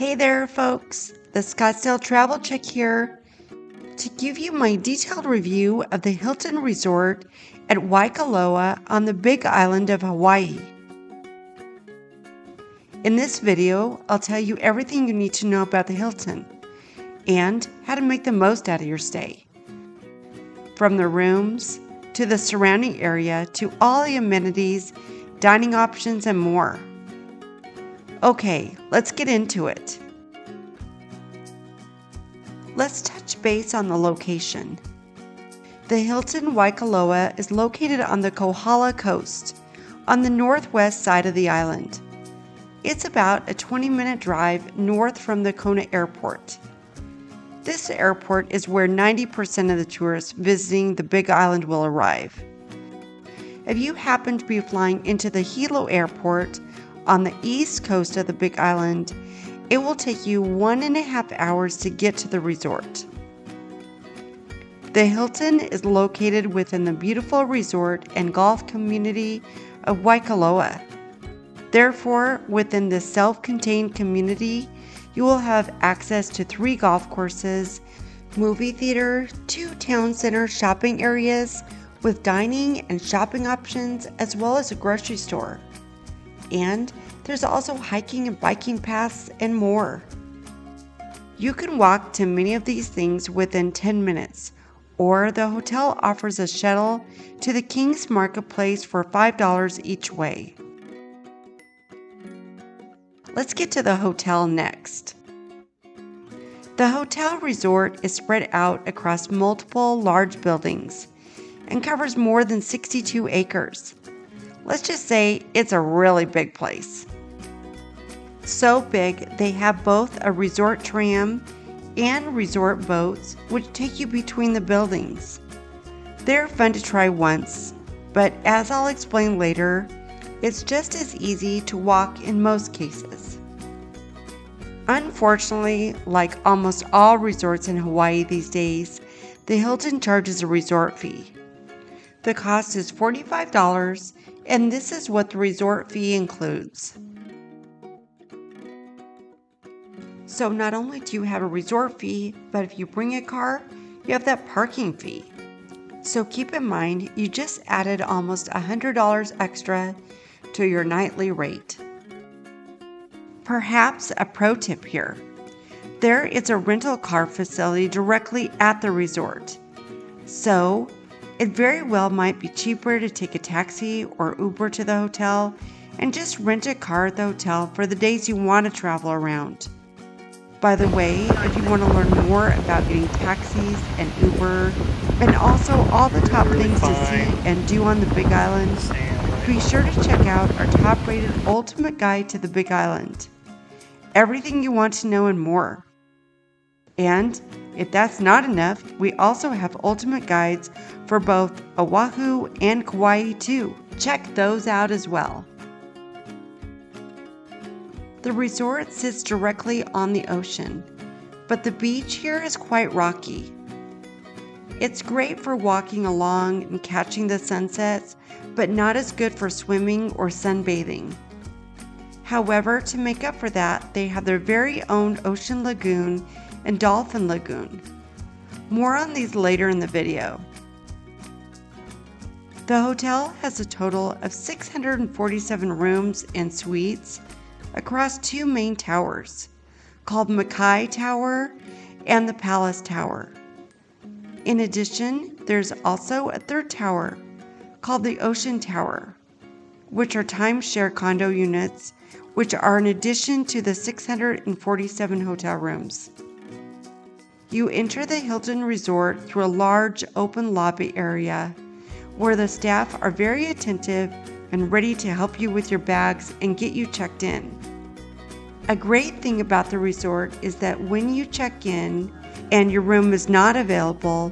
Hey there, folks. The Scottsdale Travel Check here to give you my detailed review of the Hilton Resort at Waikoloa on the Big Island of Hawaii. In this video, I'll tell you everything you need to know about the Hilton and how to make the most out of your stay. From the rooms to the surrounding area to all the amenities, dining options, and more. Okay, let's get into it. Let's touch base on the location. The Hilton Waikoloa is located on the Kohala coast, on the northwest side of the island. It's about a 20-minute drive north from the Kona airport. This airport is where 90% of the tourists visiting the Big Island will arrive. If you happen to be flying into the Hilo airport on the east coast of the Big Island, it will take you 1.5 hours to get to the resort. The Hilton is located within the beautiful resort and golf community of Waikoloa. Therefore, within this self-contained community, you will have access to 3 golf courses, movie theater, 2 town center shopping areas with dining and shopping options, as well as a grocery store. And there's also hiking and biking paths and more. You can walk to many of these things within 10 minutes, or the hotel offers a shuttle to the King's Marketplace for $5 each way. Let's get to the hotel next. The hotel resort is spread out across multiple large buildings and covers more than 62 acres. Let's just say it's a really big place. So big, they have both a resort tram and resort boats which take you between the buildings. They're fun to try once, but as I'll explain later, it's just as easy to walk in most cases. Unfortunately, like almost all resorts in Hawaii these days, the Hilton charges a resort fee. The cost is $45, and this is what the resort fee includes. So not only do you have a resort fee, but if you bring a car, you have that parking fee. So keep in mind, you just added almost $100 extra to your nightly rate. Perhaps a pro tip here. There is a rental car facility directly at the resort. So it very well might be cheaper to take a taxi or Uber to the hotel and just rent a car at the hotel for the days you want to travel around. By the way, if you want to learn more about getting taxis and Uber, and also all the top things to see and do on the Big Island, be sure to check out our top-rated Ultimate Guide to the Big Island. Everything you want to know and more. And if that's not enough, we also have ultimate guides for both Oahu and Kauai too. Check those out as well. The resort sits directly on the ocean, but the beach here is quite rocky. It's great for walking along and catching the sunsets, but not as good for swimming or sunbathing. However, to make up for that, they have their very own ocean lagoon and dolphin lagoon. More on these later in the video. The hotel has a total of 647 rooms and suites across 2 main towers, called Makai Tower and the Palace Tower. In addition, there's also a 3rd tower called the Ocean Tower, which are timeshare condo units, which are in addition to the 647 hotel rooms. You enter the Hilton Resort through a large open lobby area where the staff are very attentive and ready to help you with your bags and get you checked in. A great thing about the resort is that when you check in and your room is not available,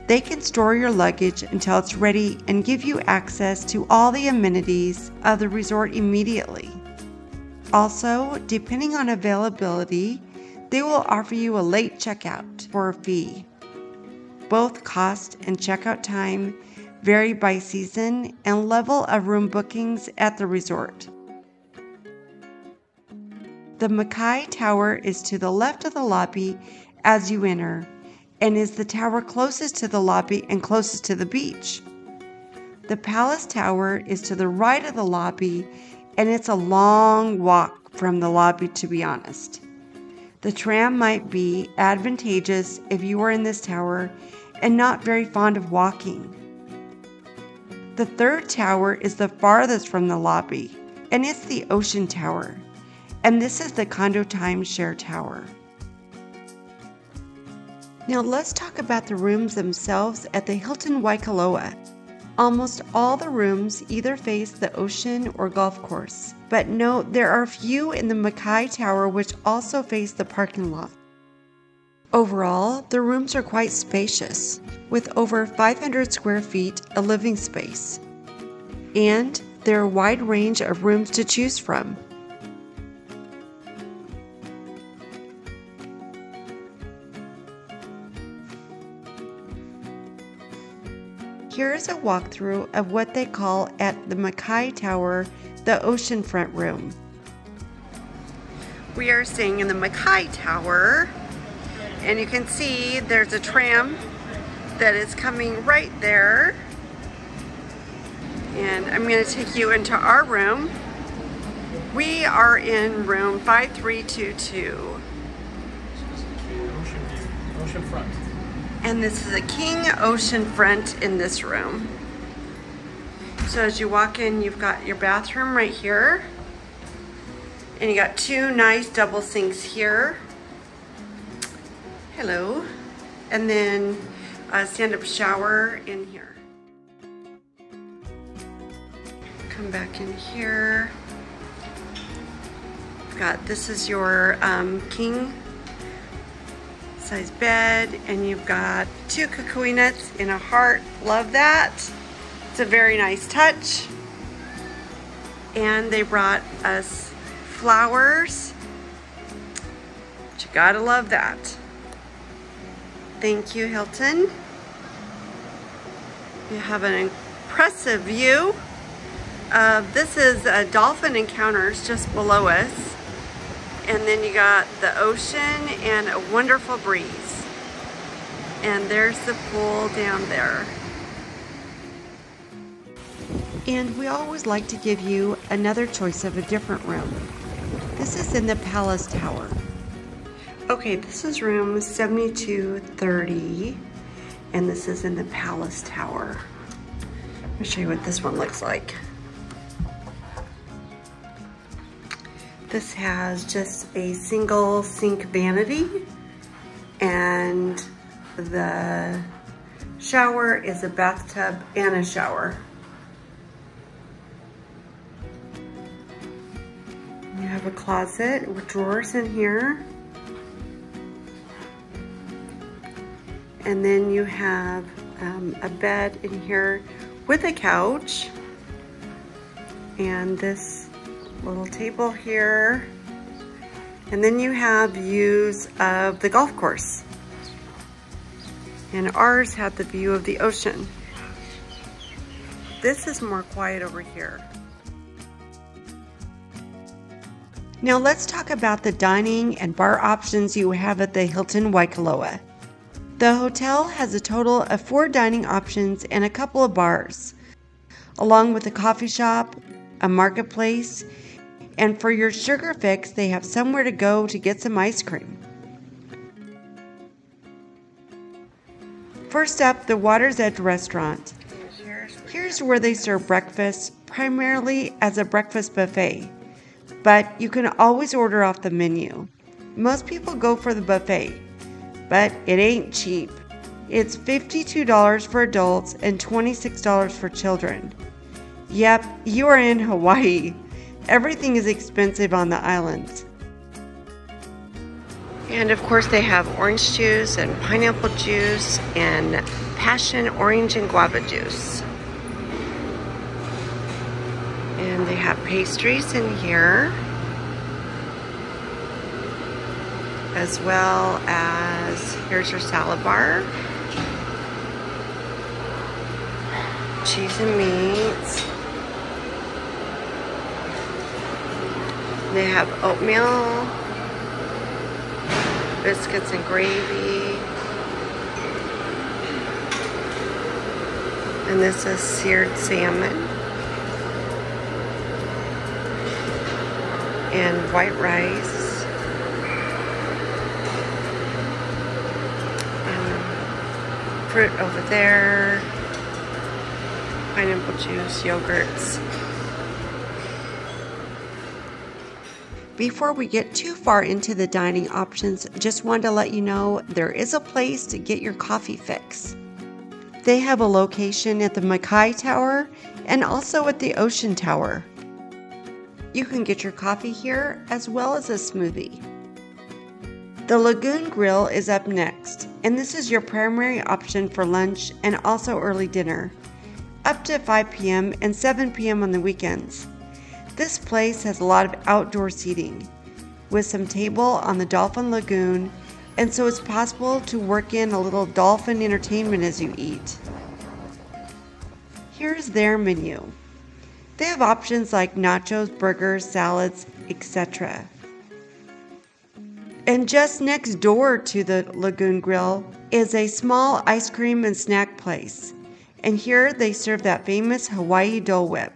they can store your luggage until it's ready and give you access to all the amenities of the resort immediately. Also, depending on availability, they will offer you a late checkout for a fee. Both cost and checkout time vary by season and level of room bookings at the resort. The Makai Tower is to the left of the lobby as you enter, and is the tower closest to the lobby and closest to the beach. The Palace Tower is to the right of the lobby, and it's a long walk from the lobby, to be honest. The tram might be advantageous if you are in this tower and not very fond of walking. The third tower is the farthest from the lobby, and it's the Ocean Tower, and this is the condo timeshare tower. Now let's talk about the rooms themselves at the Hilton Waikoloa. Almost all the rooms either face the ocean or golf course, but note there are a few in the Makai Tower which also face the parking lot. Overall, the rooms are quite spacious, with over 500 square feet of living space, and there are a wide range of rooms to choose from. Here is a walkthrough of what they call at the Makai Tower the oceanfront room. We are staying in the Makai Tower, and you can see there's a tram that is coming right there. And I'm going to take you into our room. We are in room 5322. Oceanfront. And this is a king ocean front in this room. So as you walk in, you've got your bathroom right here. And you got two nice double sinks here. Hello. And then a stand-up shower in here. Come back in here. You've got, this is your king size bed, and you've got two kukui nuts in a heart. Love that. It's a very nice touch. And they brought us flowers. But you gotta love that. Thank you, Hilton. You have an impressive view. This is Dolphin Encounters just below us. And then you got the ocean and a wonderful breeze. And there's the pool down there. And we always like to give you another choice of a different room. This is in the Palace Tower. Okay, this is room 7230, and this is in the Palace Tower. I'll show you what this one looks like. This has just a single sink vanity, and the shower is a bathtub and a shower. You have a closet with drawers in here. And then you have a bed in here with a couch. And this little table here. And then you have views of the golf course. And ours had the view of the ocean. This is more quiet over here. Now let's talk about the dining and bar options you have at the Hilton Waikoloa. The hotel has a total of 4 dining options and a couple of bars, along with a coffee shop, a marketplace, and for your sugar fix, they have somewhere to go to get some ice cream. First up, the Water's Edge restaurant. Here's where they serve breakfast, primarily as a breakfast buffet, but you can always order off the menu. Most people go for the buffet, but it ain't cheap. It's $52 for adults and $26 for children. Yep, you are in Hawaii. Everything is expensive on the islands. And of course they have orange juice and pineapple juice and passion orange and guava juice. And they have pastries in here, as well as, here's your salad bar, cheese and meats, They have oatmeal, biscuits and gravy, and this is seared salmon and white rice, and fruit over there, pineapple juice, yogurts. Before we get too far into the dining options, just wanted to let you know there is a place to get your coffee fix. They have a location at the Makai Tower and also at the Ocean Tower. You can get your coffee here as well as a smoothie. The Lagoon Grill is up next, and this is your primary option for lunch and also early dinner, up to 5 p.m. and 7 p.m. on the weekends. This place has a lot of outdoor seating, with some table on the Dolphin Lagoon, and so it's possible to work in a little dolphin entertainment as you eat. Here's their menu. They have options like nachos, burgers, salads, etc. And just next door to the Lagoon Grill is a small ice cream and snack place, and here they serve that famous Hawaii Dole Whip.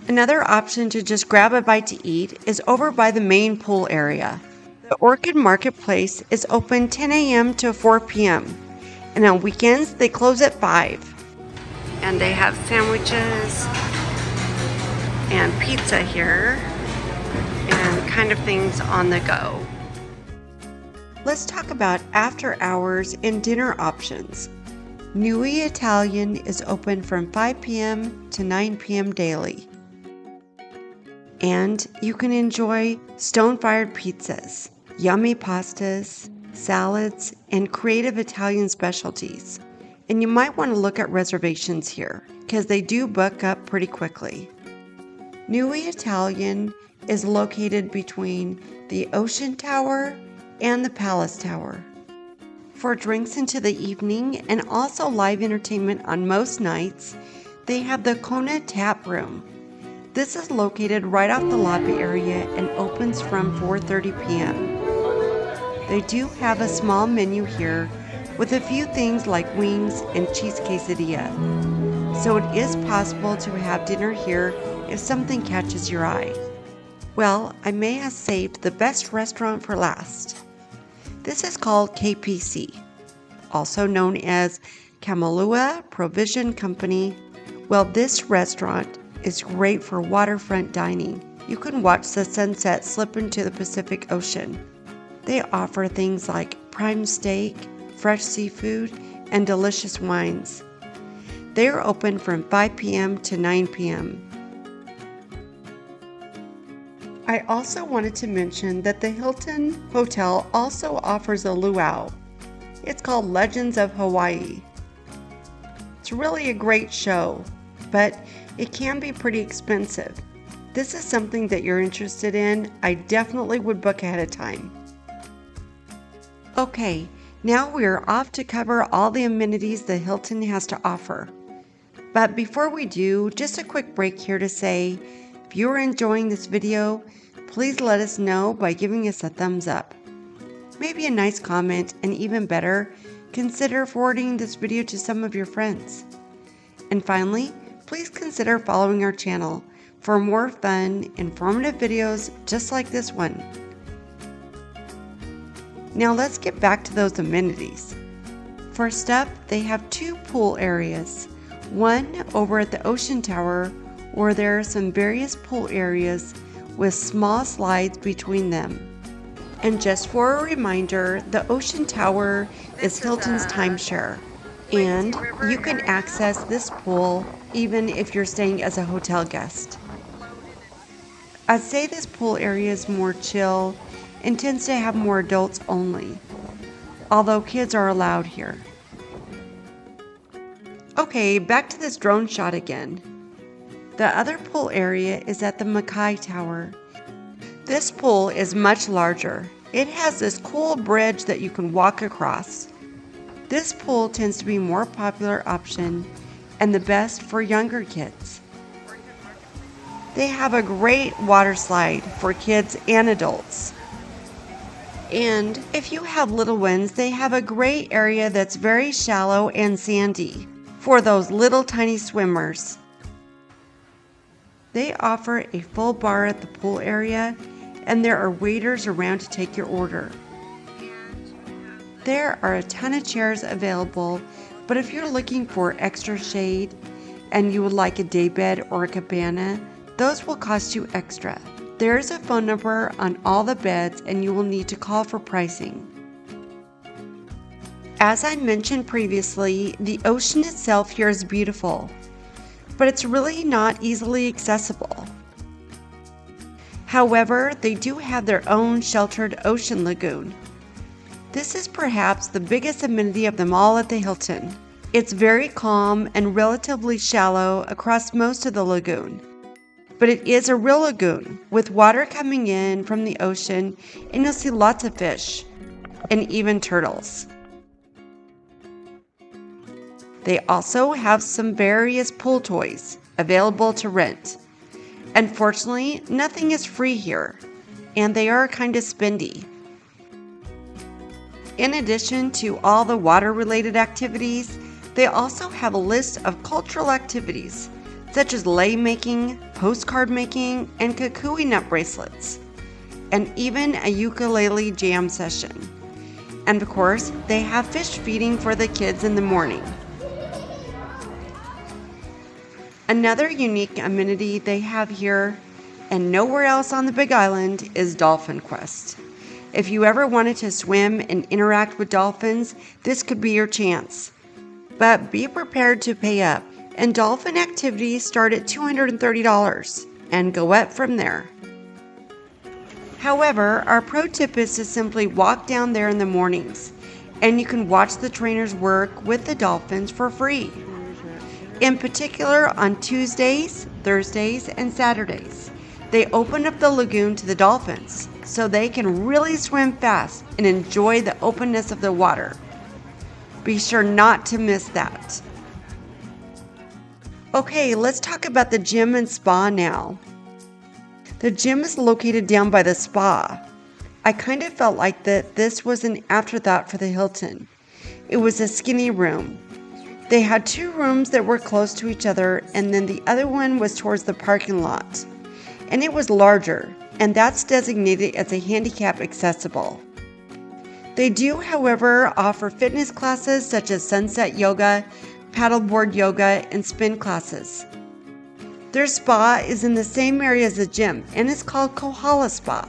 Another option to just grab a bite to eat is over by the main pool area. The Orchid Marketplace is open 10 a.m. to 4 p.m. and on weekends they close at 5. And they have sandwiches and pizza here and kind of things on the go. Let's talk about after hours and dinner options. Nui Italian is open from 5 p.m. to 9 p.m. daily. And you can enjoy stone-fired pizzas, yummy pastas, salads, and creative Italian specialties. And you might want to look at reservations here, because they do book up pretty quickly. Nui Italian is located between the Ocean Tower and the Palace Tower. For drinks into the evening and also live entertainment on most nights, they have the Kona Tap Room. This is located right off the lobby area and opens from 4:30 p.m. They do have a small menu here with a few things like wings and cheese quesadilla. So it is possible to have dinner here if something catches your eye. Well, I may have saved the best restaurant for last. This is called KPC, also known as Kamalua Provision Company. Well, this restaurant is great for waterfront dining. You can watch the sunset slip into the Pacific Ocean. They offer things like prime steak, fresh seafood, and delicious wines. They are open from 5 p.m. to 9 p.m. I also wanted to mention that the Hilton Hotel also offers a luau. It's called Legends of Hawaii. It's really a great show, but it can be pretty expensive. This is something that you're interested in, I definitely would book ahead of time. Okay, now we are off to cover all the amenities the Hilton has to offer. But before we do, just a quick break here to say, if you are enjoying this video, please let us know by giving us a thumbs up. Maybe a nice comment, and even better, consider forwarding this video to some of your friends. And finally, please consider following our channel for more fun, informative videos just like this one. Now let's get back to those amenities. First up, they have 2 pool areas. One over at the Ocean Tower, where there are some various pool areas with small slides between them. And just for a reminder, the Ocean Tower is Hilton's timeshare, and you can access this pool even if you're staying as a hotel guest. I'd say this pool area is more chill and tends to have more adults only, although kids are allowed here. Okay, back to this drone shot again. The other pool area is at the Makai Tower. This pool is much larger. It has this cool bridge that you can walk across. This pool tends to be a more popular option and the best for younger kids. They have a great water slide for kids and adults. And if you have little ones, they have a great area that's very shallow and sandy for those little tiny swimmers. They offer a full bar at the pool area, and there are waiters around to take your order. There are a ton of chairs available, but if you're looking for extra shade and you would like a daybed or a cabana, those will cost you extra. There is a phone number on all the beds and you will need to call for pricing. As I mentioned previously, the ocean itself here is beautiful, but it's really not easily accessible. However, they do have their own sheltered ocean lagoon. This is perhaps the biggest amenity of them all at the Hilton. It's very calm and relatively shallow across most of the lagoon. But it is a real lagoon with water coming in from the ocean, and you'll see lots of fish and even turtles. They also have some various pool toys available to rent. Unfortunately, nothing is free here, and they are kind of spendy. In addition to all the water-related activities, they also have a list of cultural activities such as lei making, postcard making, and kukui nut bracelets, and even a ukulele jam session. And of course, they have fish feeding for the kids in the morning. Another unique amenity they have here, and nowhere else on the Big Island, is Dolphin Quest. If you ever wanted to swim and interact with dolphins, this could be your chance. But be prepared to pay up, and dolphin activities start at $230 and go up from there. However, our pro tip is to simply walk down there in the mornings, and you can watch the trainers work with the dolphins for free. In particular, on Tuesdays, Thursdays, and Saturdays, they open up the lagoon to the dolphins so they can really swim fast and enjoy the openness of the water. Be sure not to miss that. Okay, let's talk about the gym and spa now. The gym is located down by the spa. I kind of felt like that this was an afterthought for the Hilton. It was a skinny room. They had two rooms that were close to each other, and then the other one was towards the parking lot. And it was larger, and that's designated as a handicap accessible. They do, however, offer fitness classes such as sunset yoga, paddleboard yoga, and spin classes. Their spa is in the same area as the gym, and it's called Kohala Spa.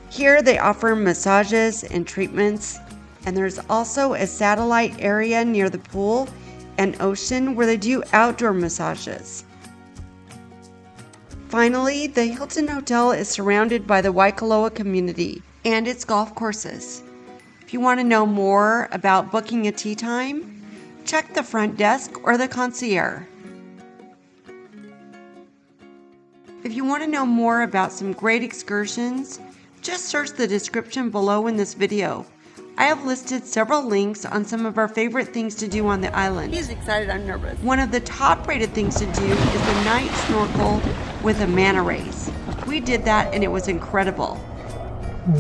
Here they offer massages and treatments, and there's also a satellite area near the pool and ocean where they do outdoor massages. Finally, the Hilton Hotel is surrounded by the Waikoloa community and its golf courses. If you want to know more about booking a tea time, check the front desk or the concierge. If you want to know more about some great excursions, just search the description below in this video. I have listed several links on some of our favorite things to do on the island. He's excited, I'm nervous. One of the top rated things to do is the night snorkel with a manta rays. We did that and it was incredible.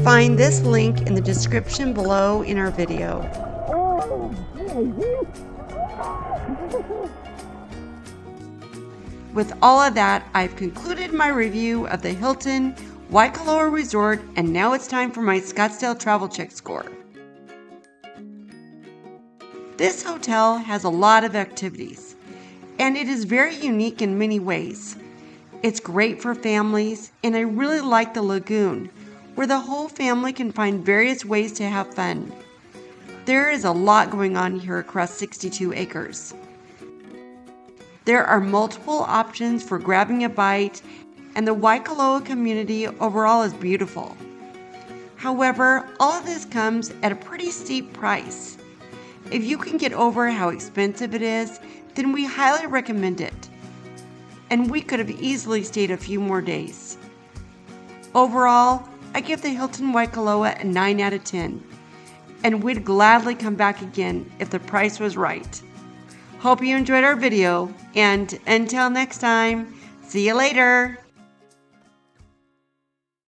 Find this link in the description below in our video. With all of that, I've concluded my review of the Hilton Waikoloa Resort, and now it's time for my Scottsdale Travel Check score. This hotel has a lot of activities, and it is very unique in many ways. It's great for families, and I really like the lagoon, where the whole family can find various ways to have fun. There is a lot going on here across 62 acres. There are multiple options for grabbing a bite, and the Waikoloa community overall is beautiful. However, all of this comes at a pretty steep price. If you can get over how expensive it is, then we highly recommend it. And we could have easily stayed a few more days. Overall, I give the Hilton Waikoloa a 9 out of 10. And we'd gladly come back again if the price was right. Hope you enjoyed our video, and until next time, See you later.